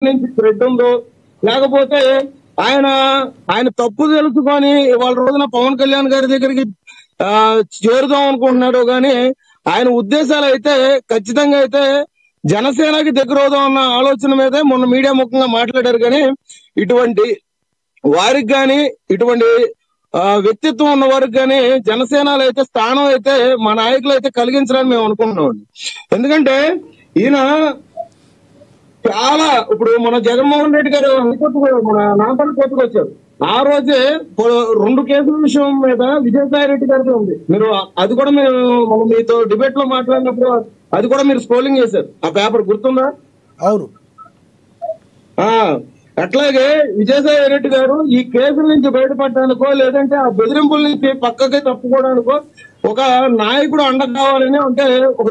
నుంచి థ్రెడ్ ఉందో, లేకపోతే ఆయన ఆయన తప్పు తెలుసుకొని వాళ్ళ రోజున పవన్ కళ్యాణ్ గారి దగ్గరికి చేరుదాం అనుకుంటున్నాడు. కానీ ఆయన ఉద్దేశాలు అయితే ఖచ్చితంగా అయితే జనసేనకి దగ్గర అవుదాం అన్న ఆలోచన మీదే మొన్న మీడియా ముఖంగా మాట్లాడారు. కానీ ఇటువంటి వారికి కానీ, ఇటువంటి వ్యక్తిత్వం ఉన్న వారికి కానీ జనసేనలో అయితే స్థానం అయితే మా నాయకులు అయితే కలిగించాలని మేము అనుకుంటున్నాం. ఎందుకంటే ఈయన చాలా ఇప్పుడు మన జగన్మోహన్ రెడ్డి గారు మన నాంపల్లి కోర్టుకు వచ్చారు. ఆ రోజే 2 కేసుల విషయం మీద విజయసాయి రెడ్డి గారితో ఉంది. మీరు అది కూడా మేము మీతో డిబేట్ లో మాట్లాడినప్పుడు అది కూడా మీరు స్క్రోలింగ్ చేశారు. ఆ పేపర్ గుర్తుందా? అవును. అట్లాగే విజయసాయి రెడ్డి గారు ఈ కేసుల నుంచి బయటపడడానికో, లేదంటే ఆ బెదిరింపుల నుంచి పక్కకి తప్పుకోవడానికో ఒక నాయకుడు అండ కావాలని, అంటే ఒక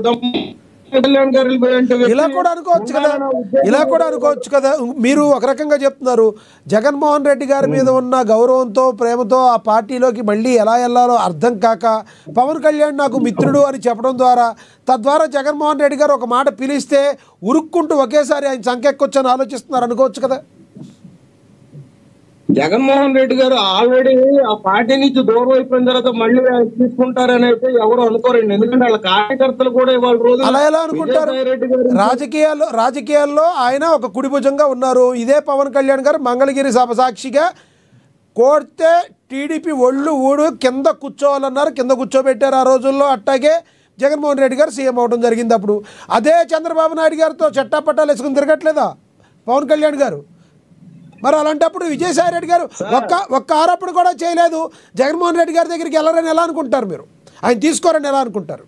ఇలా కూడా అనుకోవచ్చు కదా. మీరు ఒక రకంగా చెప్తున్నారు, జగన్మోహన్ రెడ్డి గారి మీద ఉన్న గౌరవంతో, ప్రేమతో ఆ పార్టీలోకి మళ్ళీ ఎలా వెళ్ళాలో అర్థం కాక పవన్ కళ్యాణ్ నాకు మిత్రుడు అని చెప్పడం ద్వారా, తద్వారా జగన్మోహన్ రెడ్డి గారు ఒక మాట పిలిస్తే ఉరుక్కుంటూ ఒకేసారి ఆయన సంకెక్కొచ్చని ఆలోచిస్తున్నారు అనుకోవచ్చు కదా. జగన్మోహన్ రెడ్డి గారు ఆల్రెడీ ఆ పార్టీ నుంచి దూరం అయిపోయిన తర్వాత మళ్ళీ తీసుకుంటారని అయితే ఎవరు అనుకోరండి. ఎందుకంటే వాళ్ళ కార్యకర్తలు కూడా ఇవాళ రోజు అలా ఎలా అనుకుంటారు? రాజకీయాల్లో ఆయన ఒక కుడిభుజంగా ఉన్నారు. ఇదే పవన్ కళ్యాణ్ గారు మంగళగిరి సభ సాక్షిగా కోడితే టీడీపీ ఒళ్ళు ఊడు కింద కూర్చోవాలన్నారు, కింద కూర్చోబెట్టారు ఆ రోజుల్లో. అట్టాగే జగన్మోహన్ రెడ్డి గారు సీఎం అవడం జరిగింది. అప్పుడు అదే చంద్రబాబు నాయుడు గారితో చట్టాపట్టాలు వేసుకుని తిరగట్లేదా పవన్ కళ్యాణ్ గారు? మరి అలాంటప్పుడు విజయసాయి రెడ్డి గారు ఒక్క ఆరోపణ కూడా చేయలేదు. జగన్మోహన్ రెడ్డి గారి దగ్గరికి వెళ్ళరని ఎలా అనుకుంటారు మీరు? ఆయన తీసుకోరని ఎలా అనుకుంటారు?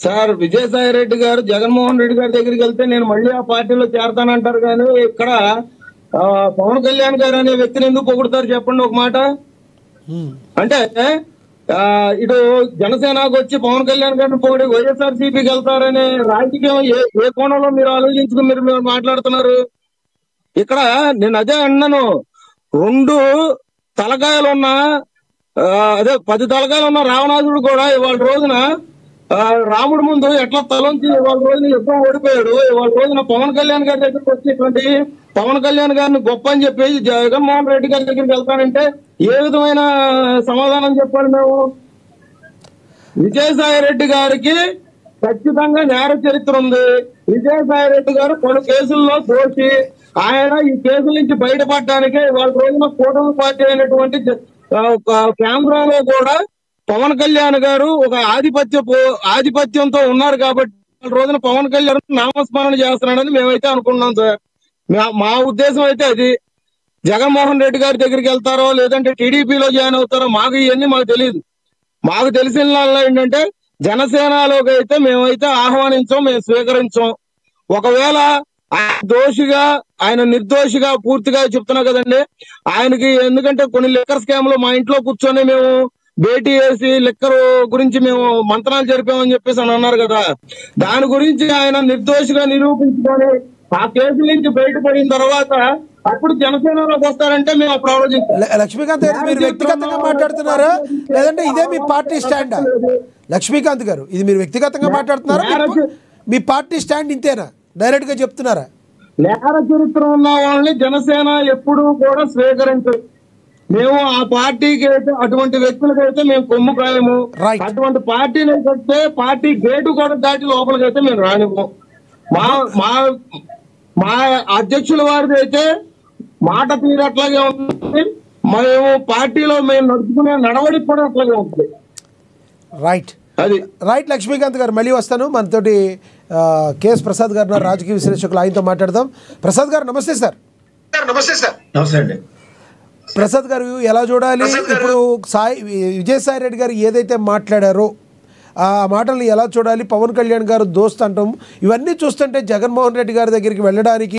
సార్, విజయసాయి రెడ్డి గారు జగన్మోహన్ రెడ్డి గారి దగ్గరికి వెళ్తే నేను మళ్ళీ ఆ పార్టీలో చేరతానంటారు. కానీ ఇక్కడ పవన్ కళ్యాణ్ గారు అనే వ్యక్తిని ఎందుకు పొగుడతారు చెప్పండి ఒక మాట. అంటే ఇటు జనసేనకు వచ్చి పవన్ కళ్యాణ్ గారిని పొగిడి వైఎస్ఆర్సీపీకి వెళ్తారనే రాజకీయం ఏ కోణంలో మీరు ఆలోచించుకుని మీరు మాట్లాడుతున్నారు? ఇక్కడ నేను అదే అన్నాను, 2 తలకాయలు ఉన్న 10 తలకాయలు ఉన్న రావణాసుడు కూడా ఇవాళ రోజున రాముడి ముందు ఎట్లా తలంచి ఇవాళ రోజున యుద్ధం ఓడిపోయాడు. ఇవాళ రోజున పవన్ కళ్యాణ్ గారి దగ్గరికి వచ్చేటువంటి పవన్ కళ్యాణ్ గారిని గొప్ప అని చెప్పేసి జగన్మోహన్ రెడ్డి గారి దగ్గరికి వెళ్తానంటే ఏ విధమైన సమాధానం చెప్పాలి మేము? విజయసాయి రెడ్డి గారికి ఖచ్చితంగా నేర చరిత్ర ఉంది. విజయసాయి రెడ్డి గారు పలు కేసుల్లో దోషి. ఆయన ఈ కేసుల నుంచి బయటపడడానికే వాళ్ళ రోజున కూటమి పార్టీ అయినటువంటి కేంద్రంలో కూడా పవన్ కళ్యాణ్ గారు ఒక ఆధిపత్యంతో ఉన్నారు. కాబట్టి వాళ్ళ రోజున పవన్ కళ్యాణ్ నామస్మరణ చేస్తున్నాడని మేమైతే అనుకున్నాం సార్. మా ఉద్దేశం అయితే అది. జగన్మోహన్ రెడ్డి గారి దగ్గరికి వెళ్తారో, లేదంటే టీడీపీలో జాయిన్ అవుతారో మాకు ఇవన్నీ మాకు తెలియదు. మాకు తెలిసిన ఏంటంటే జనసేనలోకి అయితే మేమైతే ఆహ్వానించాం, మేము స్వీకరించాం. ఒకవేళ ఆయన దోషిగా, ఆయన నిర్దోషిగా పూర్తిగా చెప్తున్నా కదండి ఆయనకి. ఎందుకంటే కొన్ని లిక్కర్ స్కామ్లు మా ఇంట్లో కూర్చొని మేము భేటీ చేసి లిక్కర్ గురించి మేము మంత్రాలు జరిపామని చెప్పేసి అని అన్నారు కదా. దాని గురించి ఆయన నిర్దోషిగా నిరూపించుకొని ఆ కేసు నుంచి బయటపడిన తర్వాత అప్పుడు జనసేనలోకి వస్తారంటే మేము అప్పుడు ఆలోచిస్తాం. లక్ష్మీకాంత్ గారు, మీరు వ్యక్తిగతంగా మాట్లాడుతున్నారా లేదంటే ఇదే మీ పార్టీ స్టాండా? లక్ష్మీకాంత్ గారు, ఇది మీరు వ్యక్తిగతంగా మాట్లాడుతున్నారా? మీ పార్టీ స్టాండ్ ఇంతేనా? డైరెక్ట్ గా చెప్తున్నారా? నేర చరిత్ర ఉన్న వాళ్ళని జనసేన ఎప్పుడూ కూడా స్వీకరించదు. మేము ఆ పార్టీకి అయితే, అటువంటి వ్యక్తులకైతే మేము కొమ్ము కాయము. అటువంటి పార్టీలకు వస్తే పార్టీ గేటు కూడా దాటి లోపలికైతే మేము రానివ్వము. మా అధ్యక్షుల వారిది అయితే మాట తీరు అట్లాగే ఉంటుంది. మేము పార్టీలో మేము నడుచుకునే నడవడి కూడా అట్లాగే ఉంటుంది. రైట్ లక్ష్మీకాంత్ గారు, మళ్ళీ వస్తాను. మనతోటి కేఎస్ ప్రసాద్ గారు రాజకీయ విశ్లేషకులు, ఆయనతో మాట్లాడదాం. ప్రసాద్ గారు నమస్తే సార్. నమస్తే అండి. ప్రసాద్ గారు, ఎలా చూడాలి ఇప్పుడు విజయసాయి రెడ్డి గారు ఏదైతే మాట్లాడారో ఆ మాటల్ని ఎలా చూడాలి? పవన్ కళ్యాణ్ గారు దోస్త్ అంటాం, ఇవన్నీ చూస్తుంటే జగన్మోహన్ రెడ్డి గారి దగ్గరికి వెళ్ళడానికి